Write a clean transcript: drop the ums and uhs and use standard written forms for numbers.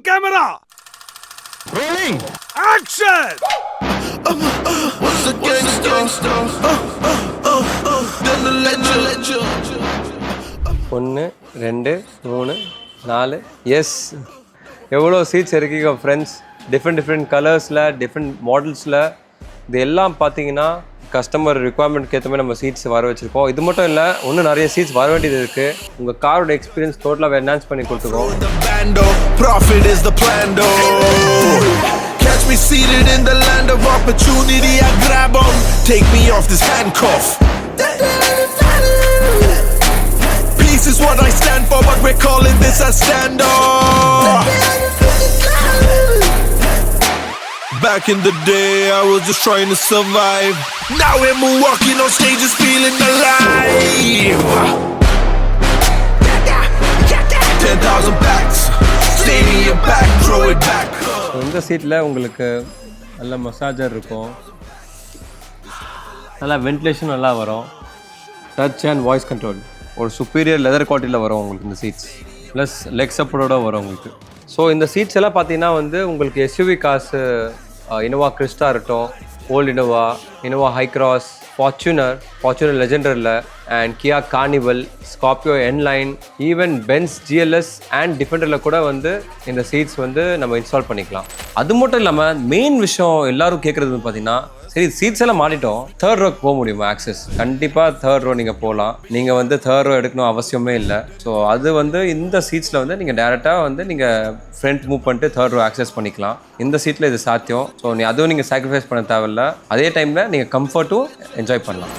camera. Rolling. Action. What's a gangster? Then the legend. 1 2 3 4 S எவ்வளோ seeds இருக்கீங்க friends. Different கலர்ஸில் different மாடல்ஸில் இது எல்லாம் பார்த்தீங்கன்னா கஸ்டமர் ரிக்குவயர்மெண்ட்க்கு ஏற்ற மாதிரி நம்ம சீட்ஸ் வர வச்சுருக்கோம். இது மட்டும் இல்லை, இன்னும் நிறைய சீட்ஸ் வர வேண்டியது இருக்குது. உங்கள் காரோட எக்ஸ்பீரியன்ஸ் டோட்டலாக என்ஹான்ஸ் பண்ணி கொடுத்துருக்கோம். Profit is the plan though. Catch me seated in the land of opportunity. I grab 'em, take me off this handcuff. Peace is what I stand for, but we're calling this a standoff. Back in the day, I was just trying to survive. Now we're walking on stages, feeling alive. 10,000 packs, stadium back, throw it back. இந்த சீட்டில் உங்களுக்கு நல்ல massager இருக்கும், நல்லா ventilation நல்லா வரும், touch and voice control, ஒரு superior leather குவாலிட்டியில் வரும் உங்களுக்கு இந்த சீட்ஸ், ப்ளஸ் லெக் சப்போர்ட்டோட வரும் உங்களுக்கு. ஸோ இந்த சீட்ஸ் எல்லாம் பார்த்தீங்கன்னா உங்களுக்கு எஸ்யூவி காசு, இனோவா கிறிஸ்டா இருக்கட்டும், old Innova Hycross, Fortuner லெஜெண்டரில் and Kia Carnival, Scorpio N Line, even Benz GLS and டிஃபெண்டரில் கூட இந்த சீட்ஸ் நம்ம இன்ஸ்டால் பண்ணிக்கலாம். அது மட்டும் இல்லாமல் மெயின் விஷயம் எல்லாரும் கேட்குறது பார்த்தீங்கன்னா, சரி சீட்ஸ் எல்லாம் மாட்டிட்டோம், தேர்ட் ரோக்கு போக முடியுமா ஆக்சஸ்? கண்டிப்பாக தேர்ட் ரோ நீங்கள் போகலாம். நீங்கள் தேர்ட் ரோ எடுக்கணும் அவசியமே இல்லை. ஸோ அது இந்த சீட்ஸில் நீங்கள் டேரெக்டாக நீங்கள் ஃப்ரண்ட் மூவ் பண்ணிட்டு தேர்ட் ரோ ஆக்சஸ் பண்ணிக்கலாம். இந்த சீட்டில் இது சாத்தியம். ஸோ அதுவும் நீங்கள் சாக்ரிஃபைஸ் பண்ண தேவையில்ல. அதே டைமில் நீங்கள் கம்ஃபர்ட்டும் என்ஜாய் பண்ணலாம்.